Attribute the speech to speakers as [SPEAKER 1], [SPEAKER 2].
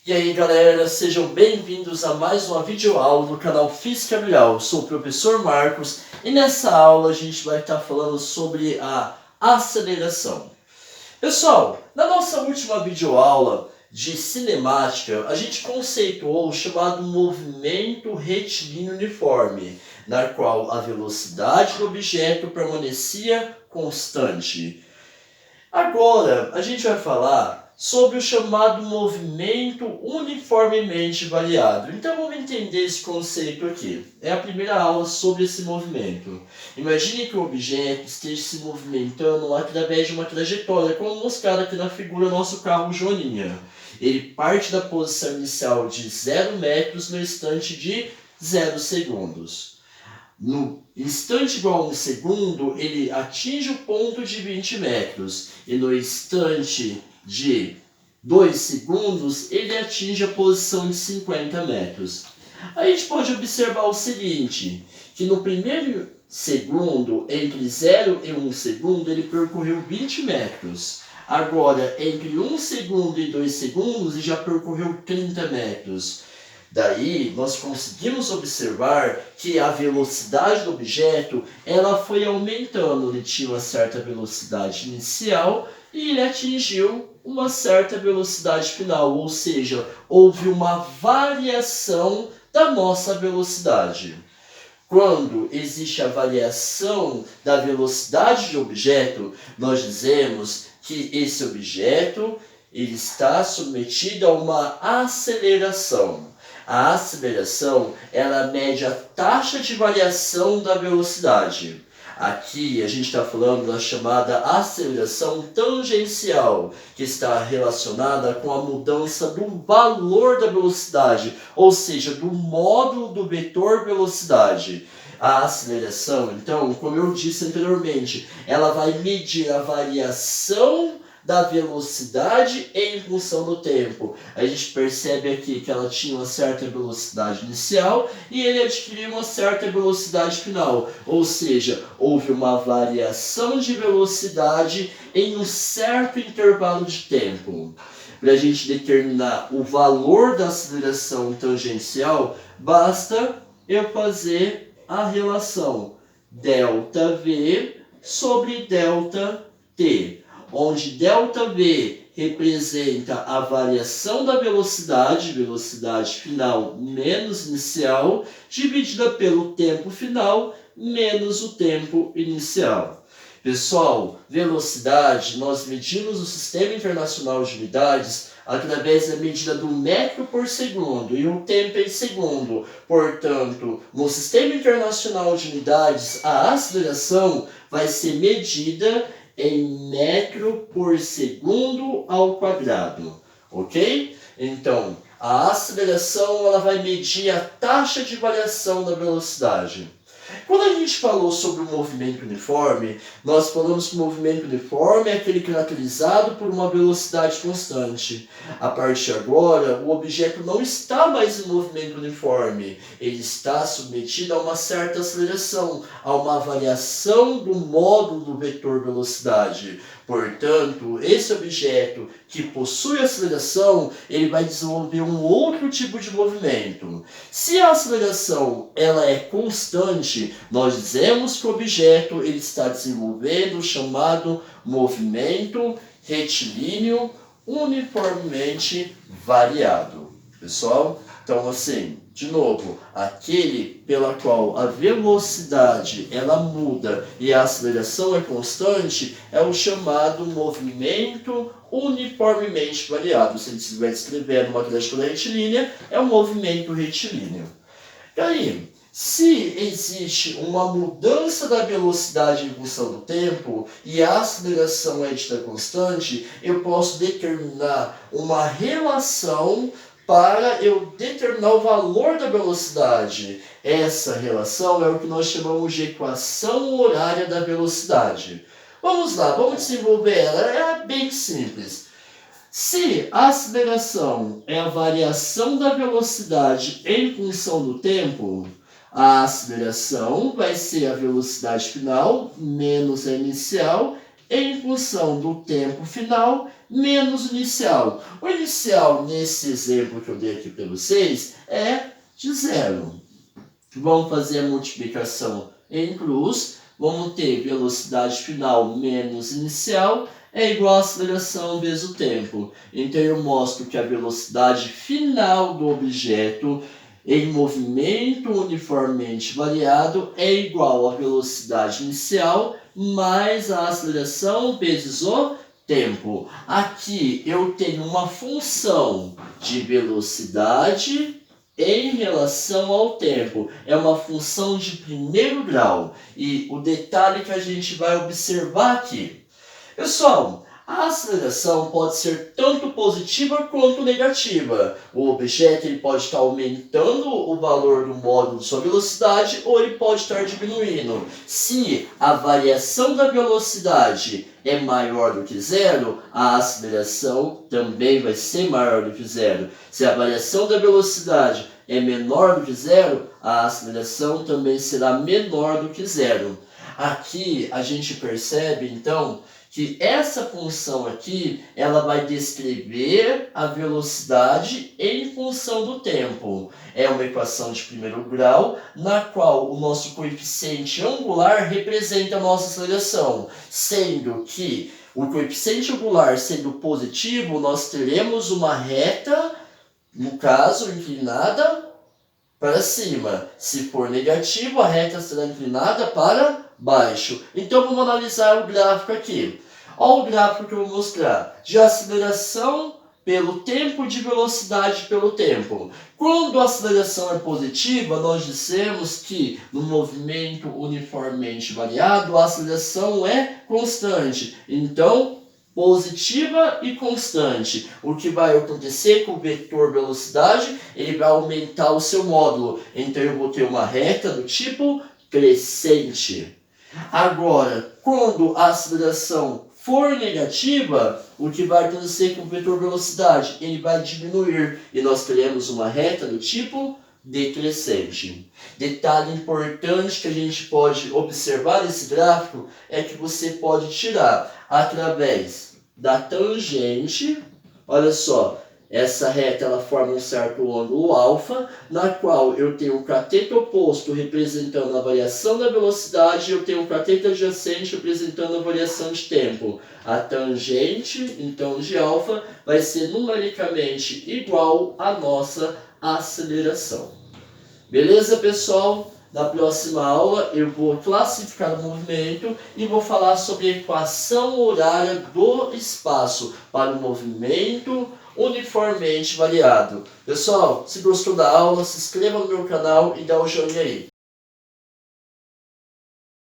[SPEAKER 1] E aí galera, sejam bem-vindos a mais uma videoaula no canal Física Milhar. Eu sou o professor Marcos e nessa aula a gente vai estar falando sobre a aceleração. Pessoal, na nossa última videoaula de cinemática, a gente conceituou o chamado movimento retilíneo uniforme, na qual a velocidade do objeto permanecia constante. Agora, a gente vai falar sobre o chamado movimento uniformemente variado. Então, vamos entender esse conceito aqui. É a primeira aula sobre esse movimento. Imagine que o objeto esteja se movimentando através de uma trajetória, como mostrado aqui na figura nosso carro Joaninha. Ele parte da posição inicial de 0 metros no instante de 0 segundos. No instante igual a 1 segundo, ele atinge o ponto de 20 metros. E no instante de 2 segundos, ele atinge a posição de 50 metros. A gente pode observar o seguinte, que no primeiro segundo, entre 0 e 1 segundo, ele percorreu 20 metros. Agora, entre 1 segundo e 2 segundos, ele já percorreu 30 metros. Daí, nós conseguimos observar que a velocidade do objeto ela foi aumentando. Ele tinha uma certa velocidade inicial e ele atingiu uma certa velocidade final, ou seja, houve uma variação da nossa velocidade. Quando existe a variação da velocidade de objeto, nós dizemos que esse objeto ele está submetido a uma aceleração. A aceleração, ela mede a taxa de variação da velocidade. Aqui a gente está falando da chamada aceleração tangencial, que está relacionada com a mudança do valor da velocidade, ou seja, do módulo do vetor velocidade. A aceleração, então, como eu disse anteriormente, ela vai medir a variação da velocidade em função do tempo. A gente percebe aqui que ela tinha uma certa velocidade inicial e ele adquiriu uma certa velocidade final. Ou seja, houve uma variação de velocidade em um certo intervalo de tempo. Para a gente determinar o valor da aceleração tangencial, basta eu fazer a relação ΔV sobre ΔT, onde ΔV representa a variação da velocidade final menos inicial, dividida pelo tempo final menos o tempo inicial. Pessoal, velocidade, nós medimos o Sistema Internacional de Unidades através da medida do metro por segundo e o tempo em segundo. Portanto, no Sistema Internacional de Unidades, a aceleração vai ser medida em metro por segundo ao quadrado, ok? Então, a aceleração ela vai medir a taxa de variação da velocidade. Quando a gente falou sobre o movimento uniforme, nós falamos que o movimento uniforme é aquele caracterizado por uma velocidade constante. A partir de agora, o objeto não está mais em movimento uniforme, ele está submetido a uma certa aceleração, a uma variação do módulo do vetor velocidade. Portanto, esse objeto que possui aceleração, ele vai desenvolver um outro tipo de movimento. Se a aceleração ela é constante, nós dizemos que o objeto ele está desenvolvendo o chamado movimento retilíneo uniformemente variado. Pessoal, então assim, de novo, aquele pela qual a velocidade ela muda e a aceleração é constante é o chamado movimento uniformemente variado. Se a gente estiver descrevendo uma trajetória retilínea, é um movimento retilíneo. E aí, se existe uma mudança da velocidade em função do tempo e a aceleração é dita constante, eu posso determinar uma relação para eu determinar o valor da velocidade. Essa relação é o que nós chamamos de equação horária da velocidade. Vamos lá, vamos desenvolver ela. É bem simples. Se a aceleração é a variação da velocidade em função do tempo, a aceleração vai ser a velocidade final menos a inicial em função do tempo final menos o inicial. O inicial, nesse exemplo que eu dei aqui para vocês, é de 0. Vamos fazer a multiplicação em cruz. Vamos ter velocidade final menos inicial é igual a aceleração vezes o tempo. Então eu mostro que a velocidade final do objeto em movimento uniformemente variado é igual à velocidade inicial mais a aceleração vezes o tempo. Aqui eu tenho uma função de velocidade em relação ao tempo. É uma função de primeiro grau. E o detalhe que a gente vai observar aqui. Pessoal, a aceleração pode ser tanto positiva quanto negativa. O objeto ele pode estar aumentando o valor do módulo de sua velocidade ou ele pode estar diminuindo. Se a variação da velocidade é maior do que 0, a aceleração também vai ser maior do que 0. Se a variação da velocidade é menor do que 0, a aceleração também será menor do que 0. Aqui a gente percebe, então, que essa função aqui, ela vai descrever a velocidade em função do tempo. É uma equação de primeiro grau, na qual o nosso coeficiente angular representa a nossa aceleração, sendo que o coeficiente angular sendo positivo, nós teremos uma reta, no caso, inclinada para cima. Se for negativo, a reta será inclinada para baixo. Então, vamos analisar o gráfico aqui. Olha o gráfico que eu vou mostrar. De aceleração pelo tempo, de velocidade pelo tempo. Quando a aceleração é positiva, nós dissemos que no movimento uniformemente variado, a aceleração é constante. Então, positiva e constante. O que vai acontecer com o vetor velocidade? Ele vai aumentar o seu módulo. Então, eu vou ter uma reta do tipo crescente. Agora, quando a aceleração for negativa, o que vai acontecer com o vetor velocidade? Ele vai diminuir e nós teremos uma reta do tipo decrescente. Detalhe importante que a gente pode observar nesse gráfico é que você pode tirar através da tangente, olha só, essa reta ela forma um certo ângulo alfa, na qual eu tenho o cateto oposto representando a variação da velocidade e eu tenho o cateto adjacente representando a variação de tempo. A tangente, então, de alfa vai ser numericamente igual à nossa aceleração. Beleza, pessoal? Na próxima aula eu vou classificar o movimento e vou falar sobre a equação horária do espaço para o movimento uniformemente variado. Pessoal, se gostou da aula, se inscreva no meu canal e dá um joinha aí.